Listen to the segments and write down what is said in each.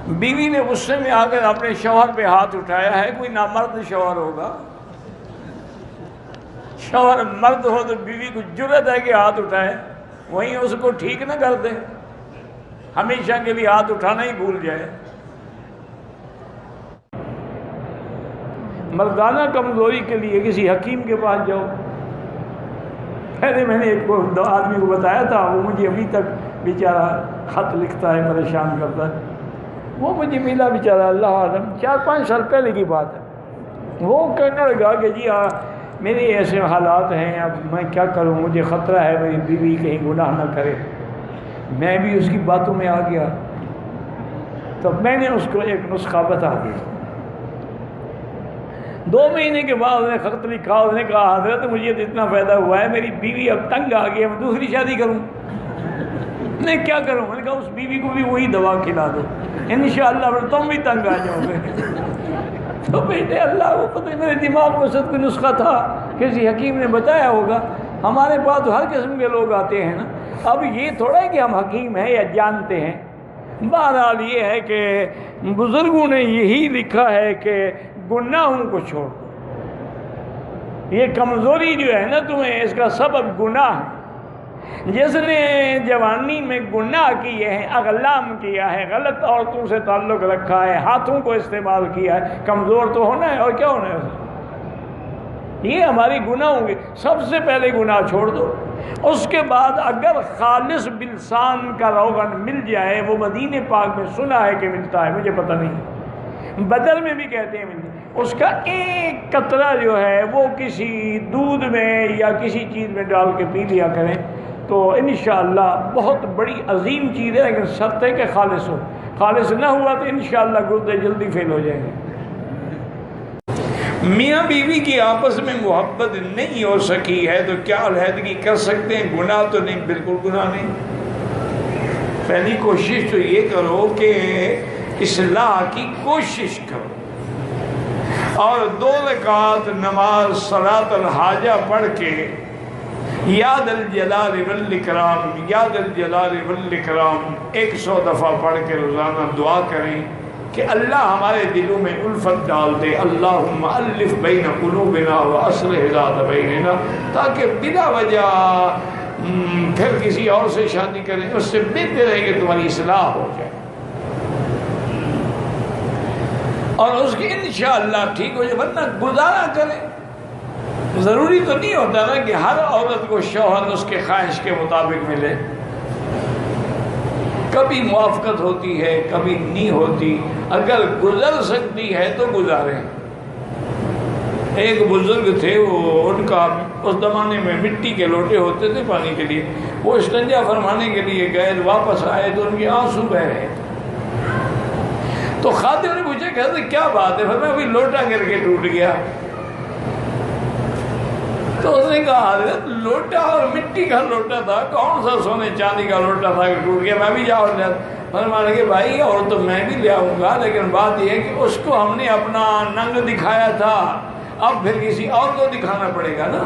بیوی نے غصے میں آ کر اپنے شوہر پہ ہاتھ اٹھایا ہے، کوئی نامرد شوہر ہوگا؟ شوہر مرد ہو تو بیوی کو جرأت ہے کہ ہاتھ اٹھائے، وہیں اس کو ٹھیک نہ کر دے، ہمیشہ کے لیے ہاتھ اٹھانا ہی بھول جائے۔ مردانہ کمزوری کے لیے کسی حکیم کے پاس جاؤ۔ پہلے میں نے ایک آدمی کو بتایا تھا، وہ مجھے ابھی تک بیچارہ خط لکھتا ہے، پریشان کرتا ہے۔ وہ مجھے ملا بیچارہ، اللہ عالم 4-5 سال پہلے کی بات ہے۔ وہ کہنے لگا کہ جی میرے ایسے حالات ہیں، اب میں کیا کروں، مجھے خطرہ ہے میری بیوی کہیں گناہ نہ کرے۔ میں بھی اس کی باتوں میں آ گیا، تو میں نے اس کو ایک نسخہ بتا دیا۔ 2 مہینے کے بعد اس نے خط لکھا، اس نے کہا حضرت مجھے تو اتنا فائدہ ہوا ہے، میری بیوی اب تنگ آ گئی ہے، میں دوسری شادی کروں۔ میں کیا کروں؟ میں نے کہا اس بیوی کو بھی وہی دوا کھلا دو، انشاءاللہ پھر تم بھی تنگ آ جاؤ گے۔ تو بیٹے اللہ کو پتہ، میرے دماغ میں صد کوئی نسخہ تھا، کسی حکیم نے بتایا ہوگا۔ ہمارے پاس ہر قسم کے لوگ آتے ہیں نا، اب یہ تھوڑا ہے کہ ہم حکیم ہیں یا جانتے ہیں۔ بہرحال یہ ہے کہ بزرگوں نے یہی لکھا ہے کہ گناہوں کو چھوڑ دو۔ یہ کمزوری جو ہے نا تمہیں، اس کا سبب گناہ ہے۔ جس نے جوانی میں گناہ کیے ہیں، اغلام کیا ہے، غلط عورتوں سے تعلق رکھا ہے، ہاتھوں کو استعمال کیا ہے، کمزور تو ہونا ہے، اور کیا ہونا ہے اسے؟ یہ ہماری گناہ ہوں گے۔ سب سے پہلے گناہ چھوڑ دو، اس کے بعد اگر خالص بلسان کا روغن مل جائے، وہ مدینے پاک میں سنا ہے کہ ملتا ہے، مجھے پتہ نہیں، بدر میں بھی کہتے ہیں ملتا ہے، اس کا ایک قطرہ جو ہے وہ کسی دودھ میں یا کسی چیز میں ڈال کے پی لیا کریں، تو انشاءاللہ بہت بڑی عظیم چیز ہے، لیکن شرط ہے کہ خالص ہو۔ خالص نہ ہوا تو انشاءاللہ گردے جلدی فیل ہو جائیں گے۔ میاں بیوی کی آپس میں محبت نہیں ہو سکی ہے تو کیا علیحدگی کر سکتے ہیں؟ گناہ تو نہیں، بالکل گناہ نہیں۔ پہلی کوشش تو یہ کرو کہ اصلاح کی کوشش کرو، اور 2 رکعت نماز صلاۃ الحاجہ پڑھ کے یا ذا الجلال والاکرام، یا ذا الجلال والاکرام 100 دفعہ پڑھ کے روزانہ دعا کریں کہ اللہ ہمارے دلوں میں الفت ڈال دے، اللہم الف بین قلوبنا واصلح ذات بیننا، تاکہ بلا وجہ پھر کسی اور سے شادی کریں، اس سے بہتر ہے کہ تمہاری اصلاح ہو جائے اور اس کی انشاءاللہ ٹھیک ہو جائے، ورنہ گزارا کریں۔ ضروری تو نہیں ہوتا نا کہ ہر عورت کو شوہر اس کے خواہش کے مطابق ملے، کبھی موافقت ہوتی ہے، کبھی نہیں ہوتی۔ اگر گزر سکتی ہے تو گزاریں۔ ایک بزرگ تھے، وہ ان کا اس زمانے میں مٹی کے لوٹے ہوتے تھے پانی کے لیے، وہ استنجا فرمانے کے لیے گئے، واپس آئے تو ان کے آنسو بہ رہے تھے۔ تو خادم نے پوچھا کہ کیا بات ہے؟ فرمایا کوئی لوٹا گر کے ٹوٹ گیا۔ تو اس نے کہا حضرت لوٹا اور مٹی کا لوٹا تھا، کون سا سونے چاندی کا لوٹا تھا کہ ٹوٹ گیا؟ میں بھی جاؤں لیا۔ فرمایا کہ بھائی اور تو میں بھی لے آؤں گا، لیکن بات یہ ہے کہ اس کو ہم نے اپنا ننگ دکھایا تھا، اب پھر کسی اور کو دکھانا پڑے گا نا۔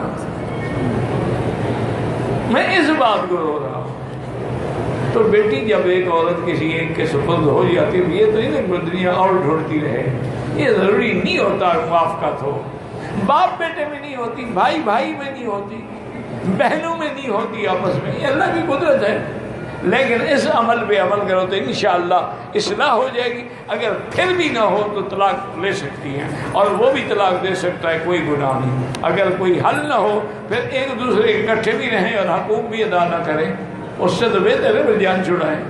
میں اس بات کو رو رہا ہوں۔ تو بیٹی جب ایک عورت کسی ایک کے سپرد ہو جاتی ہے، یہ تو نہیں کہ دنیا اور ڈھونڈتی رہے، یہ ضروری نہیں ہوتا موافقت ہو۔ باپ بیٹے میں نہیں ہوتی، بھائی بھائی میں نہیں ہوتی، بہنوں میں نہیں ہوتی، آپس میں، یہ اللہ کی قدرت ہے۔ لیکن اس عمل پہ عمل کرو تو انشاءاللہ اصلاح ہو جائے گی۔ اگر پھر بھی نہ ہو تو طلاق لے سکتی ہیں، اور وہ بھی طلاق دے سکتا ہے، کوئی گناہ نہیں۔ اگر کوئی حل نہ ہو پھر ایک دوسرے اکٹھے بھی رہیں اور حقوق بھی ادا نہ کریں، اس سے تو بہتر ہے جان چھڑائیں۔